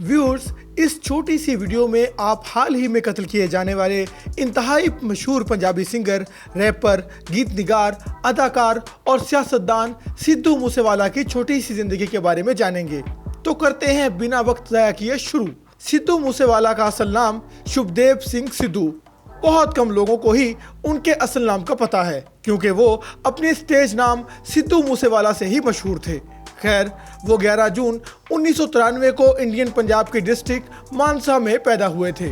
Viewers, इस छोटी सी video में आप हाल ही में कत्ल किए जाने वाले इंतहाई मशहूर पंजाबी सिंगर, रैपर, गीत निगार, अदाकार और सियासतदान सिद्धू मूसेवाला की छोटी सी जिंदगी के बारे में जानेंगे। तो करते हैं बिना वक्त ज़ाया किए शुरू। सिद्धू मूसेवाला का असल नाम शुभदेव सिंह सिद्धू। बहुत कम लोगों को ही उनके असल नाम का पता है, क्योंकि वो अपने स्टेज नाम सिद्धू मूसेवाला से ही मशहूर थे। खैर, वो 11 जून 1993 को इंडियन पंजाब के डिस्ट्रिक्ट मानसा में पैदा हुए थे।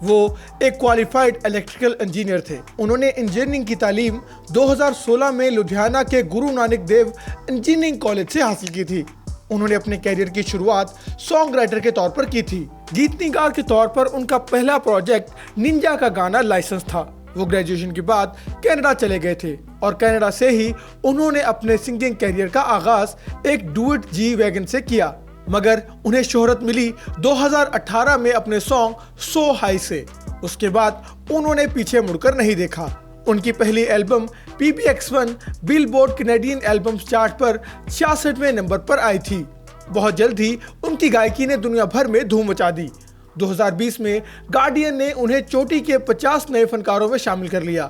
वो एक क्वालिफाइड इलेक्ट्रिकल इंजीनियर थे। उन्होंने इंजीनियरिंग की तालीम 2016 में लुधियाना के गुरु नानक देव इंजीनियरिंग कॉलेज से हासिल की थी। उन्होंने अपने कैरियर की शुरुआत सॉन्ग राइटर के तौर पर की थी। गीत निगार के तौर पर उनका पहला प्रोजेक्ट निंजा का गाना लाइसेंस था। वो ग्रेजुएशन के बाद कनाडा चले गए थे और कनाडा से ही उन्होंने अपने सिंगिंग कैरियर का आगाज एक डुएट जी वैगन से किया, मगर उन्हें शोहरत मिली 2018 में अपने सॉन्ग सो हाई से। उसके बाद उन्होंने पीछे मुड़कर नहीं देखा। उनकी पहली album PBX1 billboard Canadian albums chart पर 66वें नंबर पर आई थी। बहुत जल्द ही उनकी गायकी ने दुनिया भर में धूम मचा दी। 2020 में गार्डियन ने उन्हें चोटी के 50 नए फनकारों में शामिल कर लिया।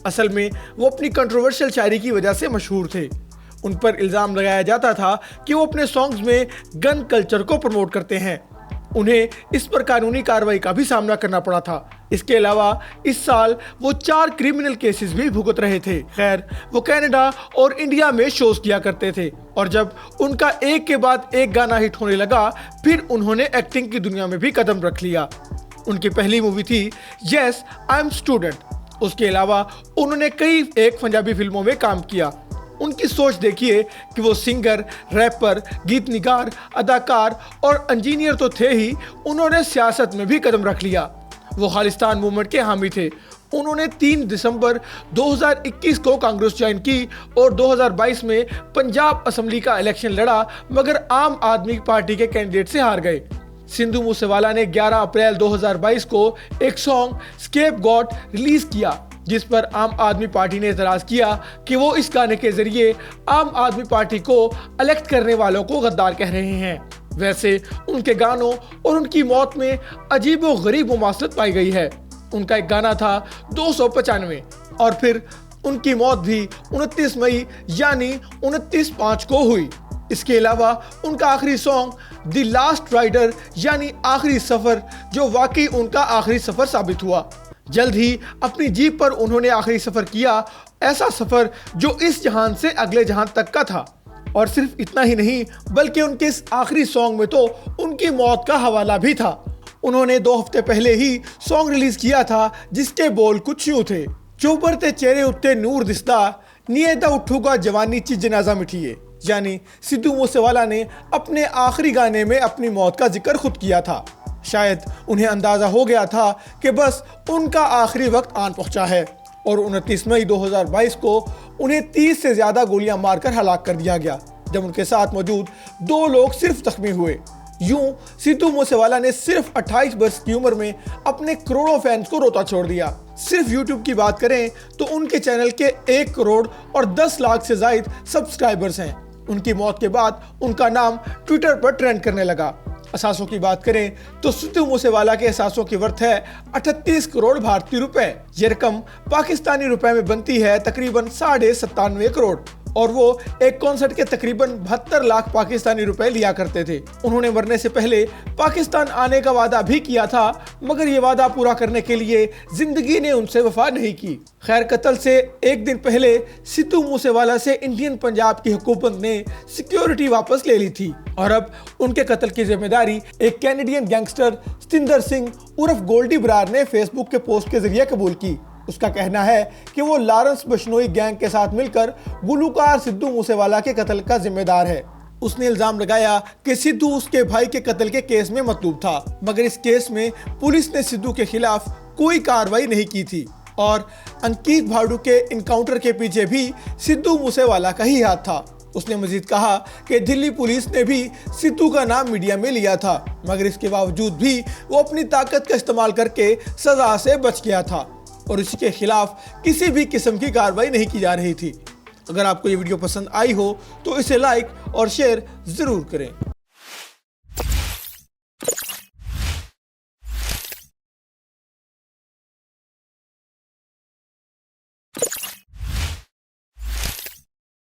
असल में वो अपनी कंट्रोवर्शियल शायरी की वजह से मशहूर थे। उन पर इल्ज़ाम लगाया जाता था कि वो अपने सॉन्ग्स में गन कल्चर को प्रमोट करते हैं। उन्हें इस पर कानूनी कार्रवाई का भी सामना करना पड़ा था। इसके अलावा इस साल वो 4 क्रिमिनल केसेस भी भुगत रहे थे। खैर, वो कनाडा और इंडिया में शोज किया करते थे और जब उनका एक के बाद एक गाना हिट होने लगा, फिर उन्होंने एक्टिंग की दुनिया में भी कदम रख लिया। उनकी पहली मूवी थी यस आई एम स्टूडेंट। उसके अलावा उन्होंने कई एक पंजाबी फिल्मों में काम किया। उनकी सोच देखिए कि वो सिंगर, रैपर, गीत निगार, अदाकार और इंजीनियर तो थे ही, उन्होंने सियासत में भी कदम रख लिया। वो खालिस्तान मूवमेंट के हामी थे। उन्होंने 3 दिसंबर 2021 को कांग्रेस ज्वाइन की और 2022 में पंजाब असेंबली का इलेक्शन लड़ा, मगर आम आदमी पार्टी के कैंडिडेट से हार गए। सिद्धू मूसेवाला ने 11 अप्रैल 2022 को एक सॉन्ग स्केपगॉट रिलीज किया, जिस पर आम आदमी पार्टी ने एतराज किया कि वो इस गाने के जरिए आम आदमी पार्टी को इलेक्ट करने वालों को गद्दार कह रहे हैं। वैसे उनके गानों और उनकी मौत में अजीबोगरीब मुमासलत पाई गई है। उनका एक गाना था 295 और फिर उनकी मौत भी 29 मई यानी 29/5 को हुई। इसके अलावा उनका आखिरी सॉन्ग द लास्ट राइडर यानी आखिरी सफर, जो वाकई उनका आखिरी सफर साबित हुआ। जल्द ही अपनी जीप पर उन्होंने आखिरी सफर किया, ऐसा सफर जो इस जहान से अगले जहान तक का था। और सिर्फ इतना ही नहीं, बल्कि उनके इस आखिरी सॉन्ग में तो उनकी मौत का हवाला भी था। उन्होंने 2 हफ्ते पहले ही सॉन्ग रिलीज किया था, जिसके बोल कुछ यूं थे। चौबरते चेहरे उत्ते नूर दिसदा, नियदा उठूगा जवानी ची जनाजा मिठिए। यानी सिद्धू मूसेवाला ने अपने आखिरी गाने में अपनी मौत का जिक्र खुद किया था। शायद उन्हें अंदाजा हो गया था कि बस उनका आखिरी वक्त आन पहुंचा है और 29 मई 2022 को उन्हें 30 से ज्यादा गोलियां मारकर हलाक कर दिया गया, जब उनके साथ मौजूद 2 लोग सिर्फ जख्मी हुए। यूं सिद्धू मूसेवाला ने सिर्फ 28 वर्ष की उम्र में अपने करोड़ों फैंस को रोता छोड़ दिया। सिर्फ यूट्यूब की बात करें तो उनके चैनल के 1 करोड़ और 10 लाख से ज्यादा सब्सक्राइबर्स हैं। उनकी मौत के बाद उनका नाम ट्विटर पर ट्रेंड करने लगा। असासों की बात करें तो सिद्धू मूसेवाला के असासों की वर्थ है 38 करोड़ भारतीय रुपए। ये रकम पाकिस्तानी रुपए में बनती है तकरीबन 97.5 करोड़ और वो एक कॉन्सर्ट के तकरीबन 72 लाख पाकिस्तानी रुपए लिया करते थे। उन्होंने मरने से पहले पाकिस्तान आने का वादा भी किया था, मगर ये वादा पूरा करने के लिए जिंदगी ने उनसे वफा नहीं की। खैर, कत्ल से एक दिन पहले सिद्धू मूसेवाला से इंडियन पंजाब की हुकूमत ने सिक्योरिटी वापस ले ली थी और अब उनके कत्ल की जिम्मेदारी एक कैनेडियन गैंगस्टर सतिंदर सिंह उर्फ गोल्डी बरार ने फेसबुक के पोस्ट के जरिए कबूल की। उसका कहना है कि वो लॉरेंस बिश्नोई गैंग के साथ मिलकर गुलूकार सिद्धू मूसेवाला के कत्ल का जिम्मेदार है। उसने इल्जाम लगाया कि सिद्धू उसके भाई के कत्ल के केस में मतलूब था, मगर इस केस में पुलिस ने सिद्धू के खिलाफ कोई कार्रवाई नहीं की थी और अंकित भाडू के इनकाउंटर के पीछे भी सिद्धू मूसेवाला का ही हाथ था। उसने मजीद कहा कि दिल्ली पुलिस ने भी सिद्धू का नाम मीडिया में लिया था, मगर इसके बावजूद भी वो अपनी ताकत का इस्तेमाल करके सजा से बच गया था और इसके खिलाफ किसी भी किस्म की कार्रवाई नहीं की जा रही थी। अगर आपको ये वीडियो पसंद आई हो तो इसे लाइक और शेयर ज़रूर करें।